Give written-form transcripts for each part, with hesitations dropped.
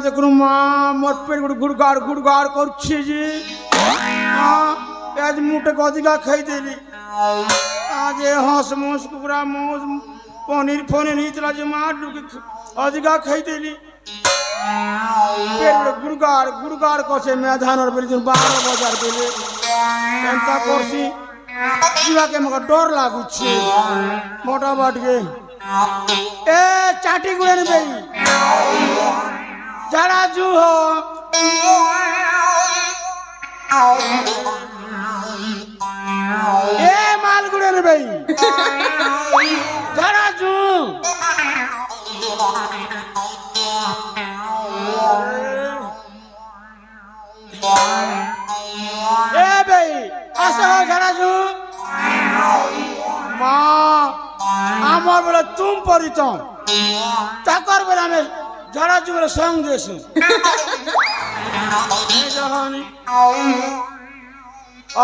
দেখুন মা মোর পেট গুড়গাড় করছে যে আজ মুঠে কদিকা খাই দেলি আজ হাঁস মোষ কুকুরা মোষ পনির ফনির হয়েছিল যে মা ঢুকে অধিকা খাই দেলি পেট গুড়গাড় করছে মেধানোর বেলি 12 বাজার বেলে এমতা করছি জীবাকে আমাকে ডর লাগুছে মোটা বাটকে এ চাটি গুড়ে নেবে যারা জু এ মাল গুড়ে নেবে যারা জু এ ভাই আসো যারা জু মা আমার বলে তুম পরিচয় তাকর বলে আমি যারা জু বলে সঙ্গ দিয়েছি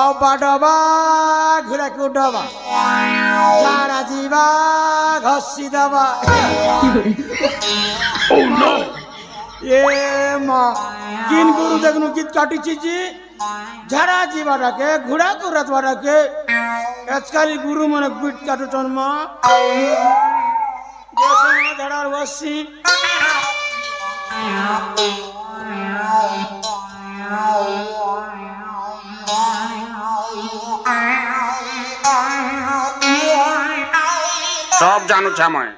ও বাডবা ঘুরে কুডবা যারা জীবা ঘষি দেবা এ মা কিন গুরু দেখুন গীত কাটিছি ঝাড়া জীবাটাকে ঘোড়া কুড়াতবাটাকে আজকাল গুরু মানে গীত কাটুছন মা ঝাড়ার বসছি সব জানো ছামায়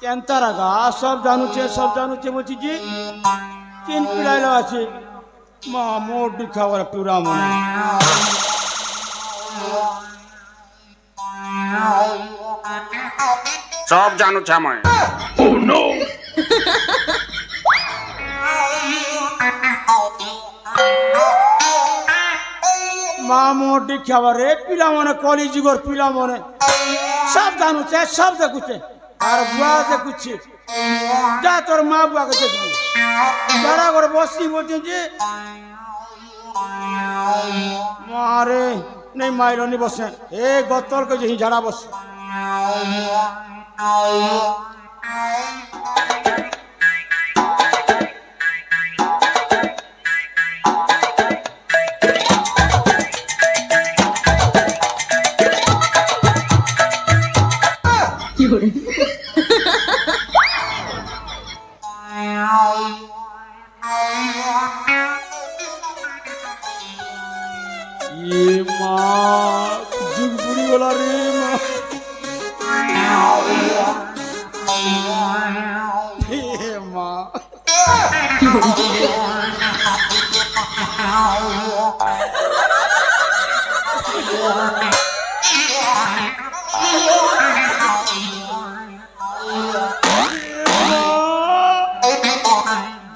কেনতারা গা সব জানুছে বলছি যে তিন পিড়াইলো আছে মা মোটি খাবার একটু রামন সব জানো ছামায় মা মোটি খাবারে পিলা মনে কলি যুগর পিলা মনে সব জানুছে সব দেখুছে আর বুয়া দেখুছে যা তোর মা বুয়াকে দেখবি যারা করে বসি বলছে যে মারে নেই মাইরনি বসে এ গতলকে যে ঝাড়া বসে মা যুগ বুড়ি বলা রে মা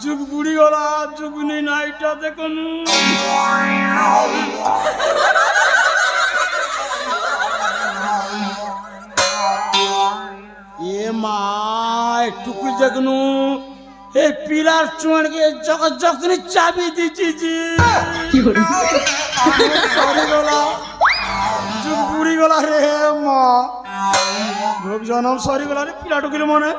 যুগ বুড়ি গলা যুগ নেই নাইটা দেখুন এ মা টুকু দেখনু এই পিলার চুয়ানকে যখনই চাবি দিচ্ছি জি সরি গলা যুগ বুড়ি গলা রে মা ভোগ জনম সরি গলা রে পিলা টুকির মনে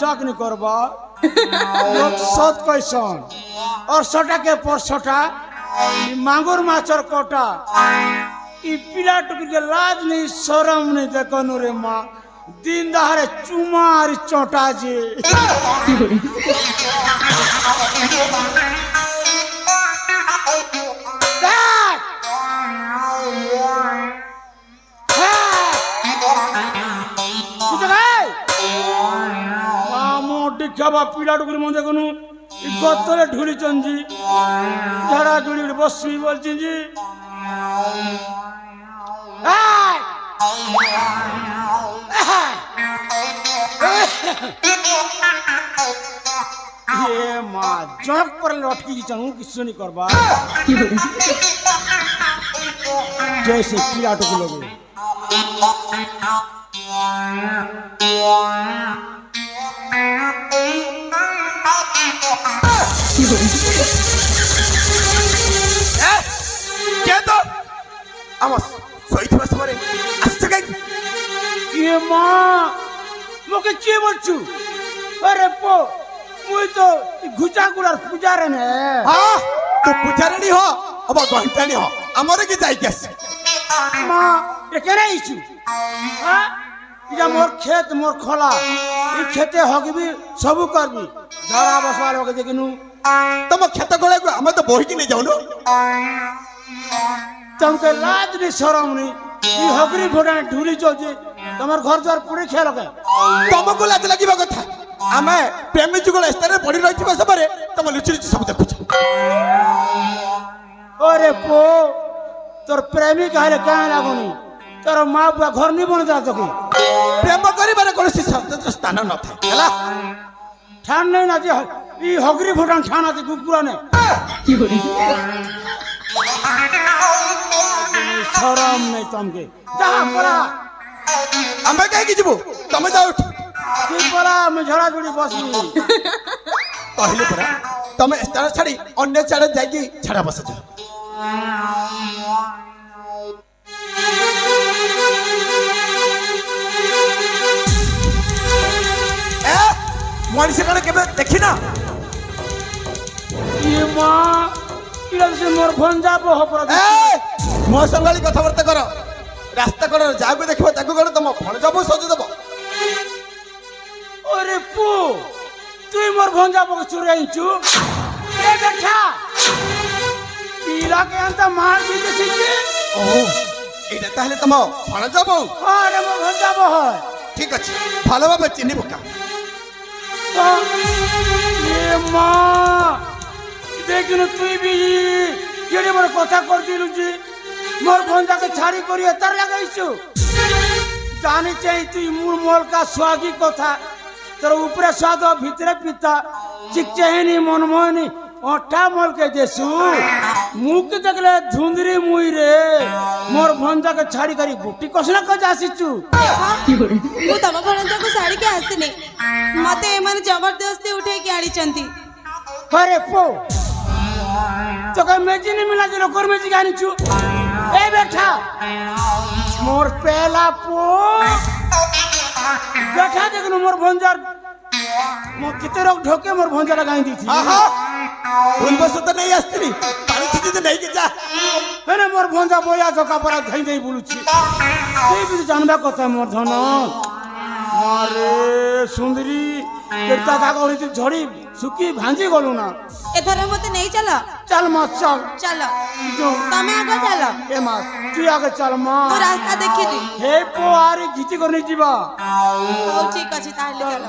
জকনি করবা লোক সৎ কইসন 800 টাকে 500টা মাগুর মাছর কোটা ই পিলা টুকিকে লাজ নেই শরম নেই দেখনু রে মা দিন দাহারে চুমার চটা যে খাবা পিলা টুকুর মধ্যে কোনো গতরে ঢুলিছেন জি ঝাড়া ঝুড়ি বসবি বলছেন জি মা জক পরে লটকি দিচ্ছেন কিছু নি করবা जैसे पिला टुकु लगे কে তো আমার শোইଥିବା সময় আসছে কাইকি ইয়ে মা মোকে কি বলছু আরে পো মুই তো ঘুচাগুড়ার পূজারে নে হ্যাঁ তো পূজারাণী হ অবা ঘন্টাণী হ আমার কি যাইকি আসছে মা এ কেন আইছু হ্যাঁ এটা মোর ক্ষেত মোর খোলা এই ক্ষেতে হগবি সবু করবি ঝড়া বসবার লোকে দেখিনু ତମ କ୍ଷେତ ଗୋଳାକୁ ଆମେ ତ ବୋହିକି ନେଇ ଯାଉନୁ तुमके लाज नहीं शरम नहीं ये हगरी फोड़ा ढूली चोजे तुम्हारे घर द्वार पूरे खेल के ତମକୁ ଲାଜ ଲାଗିବା କଥା ଆମେ ପ୍ରେମୀ ଯୁଗଳ ସ୍ଥାନରେ ପଡି ରହିଥିବା ସମୟରେ ତମ ଲୁଚି ଲୁଚି ସବୁ ଦେଖୁଛୁ अरे पो तोर प्रेमी कहले कहाँ लागुनी तोर माँ बुआ घर नहीं बन जाता को ପ୍ରେମ କରିବାରେ କୌଣସି ସନ୍ତୋଷ ସ୍ଥାନ ନଥାଏ ହେଲା ठान नहीं ना जे ये हगरी फोड़ा ठान आती कुकुरा ने शरम नहीं तुमके जा पड़ा ଆମେ କାହିଁକି ଯିବୁ ତମେ ଯାଅ ଏଠୁ। तू पड़ा मैं झड़ा झुड़ी बसली କହିଲି ପରା ତମେ ସ୍ଥାନ ଛାଡି ଅନ୍ୟ ଚାଡେ ଯାଇକି ଛାଡା ବସଛ ମଣିଷ କଣ କେବେ ଦେଖିନା ये माँ इधर से मोर भंजा बो हो पड़ा ମୋ ସଙ୍ଗାଳି କଥାବାର୍ତ୍ତା କର ରାସ୍ତା କଣ ଯାହାକୁ ଦେଖିବ ତାକୁ କଣ ତମ ଭଣଜାକୁ ସଜ ଦେବ अरे पू तू मोर भंजा बो चुराई चू ए बैठा पीला के अंत मार दी जैसे ଓହୋ ଏଇଟା ତାହେଲେ ତମ ଭଣଜା ବୋଉ अरे मोर भंजा बो है ଠିକ ଅଛି ଭଲ ଭାବେ ଚିହ୍ନି ପକା ये माँ देखिन तू भी ये बड़ कथा कर दिलु जी मोर भंजा के छाड़ी करी एतर लगाइछु जानी चाहिए तू मूल मोल का स्वागी कथा तोर ऊपरे स्वाद भीतरे पिता चिकचेहनी मनमोहनी अठा मोल के देसु मुख देखले धुंदरी मुई रे मोर भंजा के छाड़ी करी बुटी कसना क जासिछु ମୁଁ ତମ ଭଣଜାକୁ ଛାଡ଼ିକି ଆସିନି ମତେ ଏମାନେ ଜବରଦସ୍ତି ଉଠେଇକି ଆଣିଛନ୍ତି अरे पो तो कहीं मेजी नहीं मिला जो कर मेजी गानी चू ए बैठा मोर पहला पो बैठा देखनो मोर भंजार मो किते रोक ढोके मोर भंजार लगाई दी थी ଆହା ଭୁଲବଶ ତ ନେଇ ଆସିଥିଲି ପାଣି ଯଦି ନେଇକି ଯା मैंने मोर भंजा बोया धोका परा धई धई बुलुची तू भी जानबा कथा मोर धन अरे सुंदरी केता का गली झड़ी सुकी भांजी गलु ना ଏଥର ମତେ ନେଇ ଚାଲ चल मत चल ଚାଲ जो ତମେ ଆଗ ଚାଲ ए मास तू आगे चल ମୁଁ मां ରାସ୍ତା ଦେଖିନି हे पो आरे घिची करने जीवा ହଉ ଠିକ ଅଛି ତାହେଲେ ଚାଲ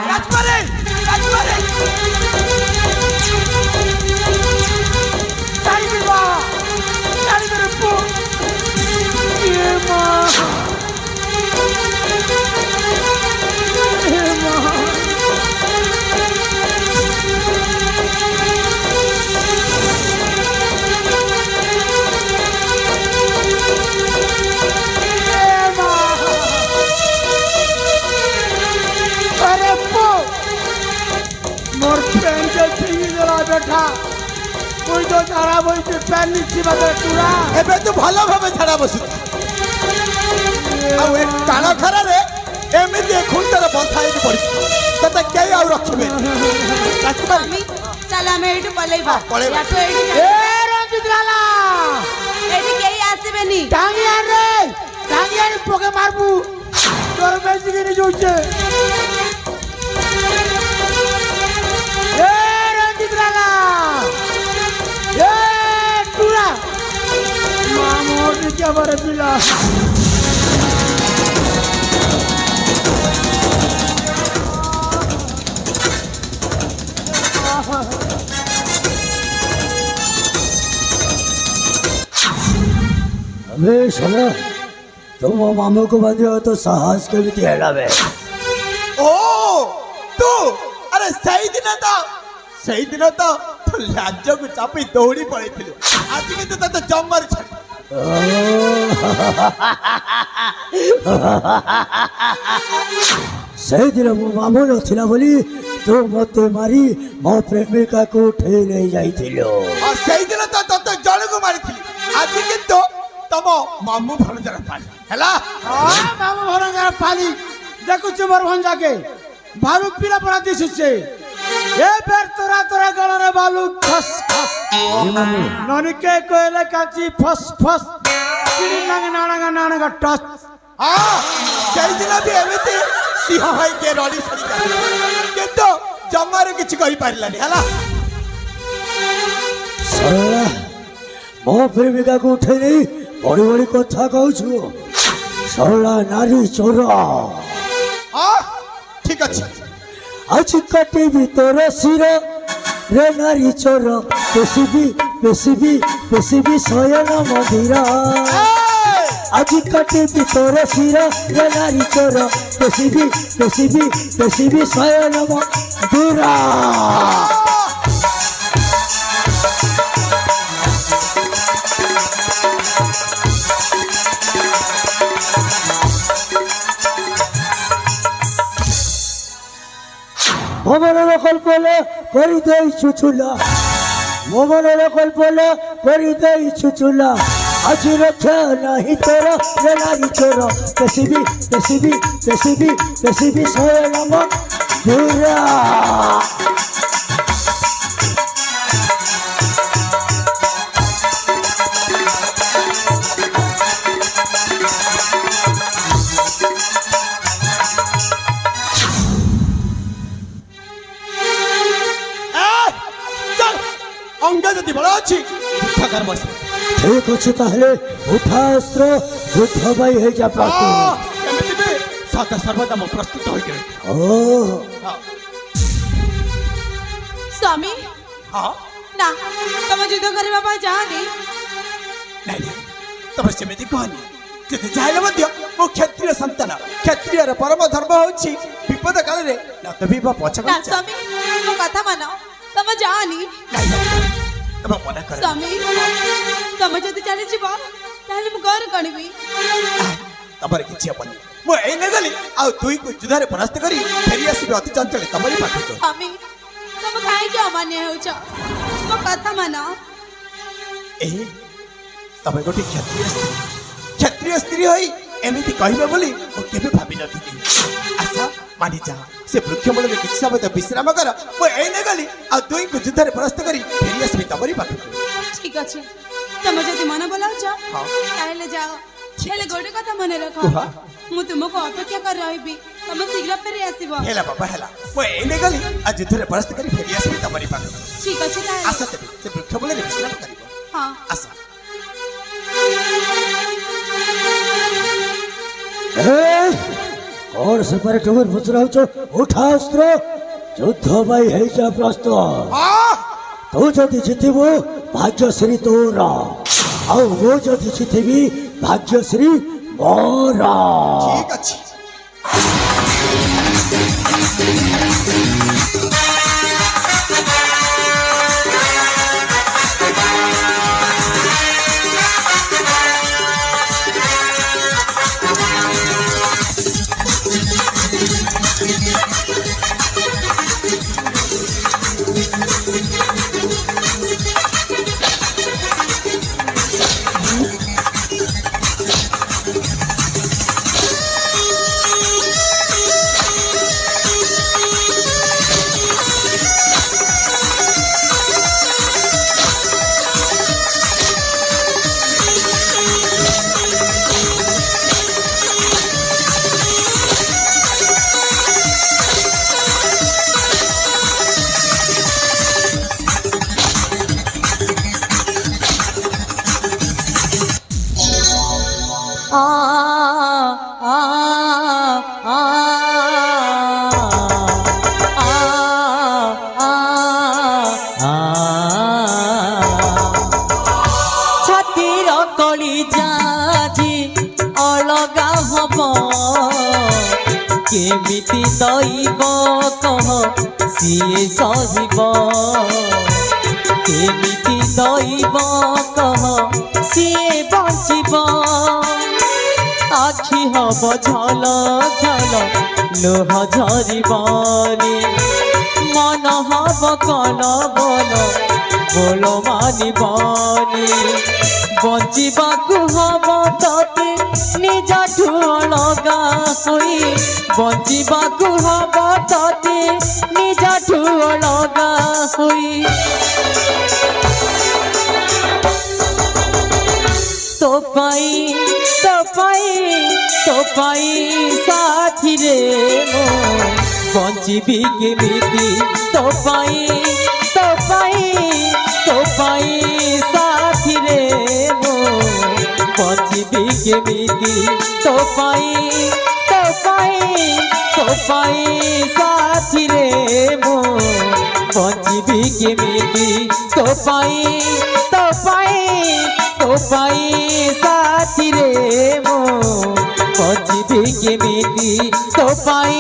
राजमारे चाली जीवा चाली मेरे पो ये मां ये मां अरे पो मोर पैन के टीवी जला बैठा कोई तो तारा बोई के पैन नीचे बगैर टूरा ଏବେ ତୁ ଭଲ ଭାବେ ଛାଡା ବସୁ ଆଉ ଏ କାଳ ଖରାରେ ଏମିତି ଖୁଣ୍ଟରେ ବନ୍ଧା ହେଇକି ପଡିଛି ତତେ କେହି ଆଉ ରଖିବେ ସ୍ୱାମୀ ଚାଲ ଆମେ ଏଇଠୁ ପଳେଇବା ପଳେଇବା। ୟାଠୁ ଏଇଠୁ ए रंजित लाला ଏଇଠି କେହି ଆସିବେନି टांगिया रे टांगिया ने पोके मारबू तोर बेसी के नहीं जोचे ए रंजित लाला ए टूरा मामोर ने क्या बारे पिला अबे सुनो तुम वो मामू को बंदे हो तो साहस के भी तेरा बे ଓ ତୁ ଆରେ ସେଇଦିନ ତ ତୁ ଲାଜକୁ ଚାପି ଦୌଡ଼ି ପଳେଇଥିଲୁ ଆଜି କିନ୍ତୁ ତତେ ଜମାରୁ ଛାଡି सही दिन मो मामू नथिला बोली तू मत मारी मो प्रेमिका को उठे नहीं जाइथिलो और सही दिन तो तत जल को मारी थी आज किंतु तम मामू भणजार पाली हैला मामू भणजार पाली देखु चुमर भंजा के भालू पीला पड़ा दिसुचे ए बेर तोरा तोरा गळरे बालू खस खस ननी के कोयले काची फस फस किड़ी नांग नाणगा टच हां सही दिन भी एमिति सिंह होई के रडी सड़ी किंतु जमारे किछ कहि पारलानी हैला सरला मो प्रेमिका को उठे नहीं बड़ी बड़ी कथा कहू सरला नारी चोर हां ठीक अछि आज काटे भी तोर सिर रे नारी चोर पेशिबी शयन मदिरा आज काटे भी तोर सिर रे नारी चोर पेशिबी शयन मदिरा ভবনের কল্পনা করি দেই চুচুলা ভবনের কল্পনা করি দেই চুচুলা আজ রক্ষা নাহি তোর রে নারী চোর পেশিবি শয়নম দুরা अंग जदि बड़ अच्छी ठगार बस ठीक अच्छे ताहले उठा अस्त्र युद्ध भाई है जा प्रस्तुत एमिति भी सदा सर्वदा म प्रस्तुत होई के ओ स्वामी हां ना तुम युद्ध करबा पा जानी नहीं तब सेमिति कहनी जदि जाइले मध्य मो क्षत्रिय संतान क्षत्रिय र परम धर्म होछि विपद काल रे न तबी बा पछ ना स्वामी मो कथा मानो तुम जानी तब मना कर स्वामी तुम जदि चली जीव ताहले मु घर कणबी तबर किछि अपनी मो ए न गली आ दुई को जुधारे परास्त करी फेरी आसी अति चंचल तबरी पाठ कर स्वामी तुम काहे के अमान्य हो छ मो कथा मानो ए तब गोटी क्षत्रिय स्त्री होई एमिति कहबे बोली ओ केबे भाबी नथि आशा मानी जा से वृक्ष मूल में किछ समय विश्राम कर मो ए न गली आ दुई को जुधारे परास्त करी फेरी आसी तबरी पाठ ठीक अछि तुम जदि मन बोलाउ छ हां ताहले जाओ हेले गोटे कथा मने रखो कुहा मु तुमको अपेक्षा कर रहिबी तुम शीघ्र फेरी आसीबो हेला बाबा हेला मो ए न गली आ जुधारे परास्त करी फेरी आसी तबरी पाठ ठीक अछि ताहले आशा तबे से वृक्ष मूल में विश्राम करिबो हां आशा और से पर टूर बुझ रहा छो उठा अस्त्र युद्ध भाई है जा प्रस्तुत हां तू जदि जितिबो भाग्यश्री तोरा आ वो जदि जितिबी भाग्यश्री मोरा ठीक अछि केमिति दैव कह सिए सहिब केमिति दैव कह सिए बंचिब आखि हब झल झल लोह झरिबनी মন হব কন বল মানিবনি বঞ্চিবাকু হব ততে নিজঠু অলগা হই বঞ্চিবাকু হব ততে নিজঠু অলগা হই তো পাই সাথী রে মো বঞ্চিবি কেমিতি তো পাই সাথী রে মো বঞ্চিবি কেমিতি তো পাই সাথী রে মো বঞ্চিবি কেমিতি তো পাই সাথী রে মো বঞ্চিবি কেমিতি তো পাই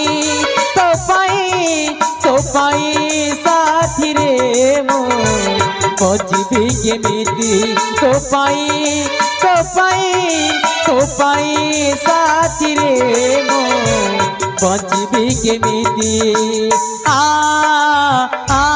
সাথী রে মো বঞ্চিবি কেমিতি তো পাই সাথী রে মো বঞ্চিবি কেমিতি আ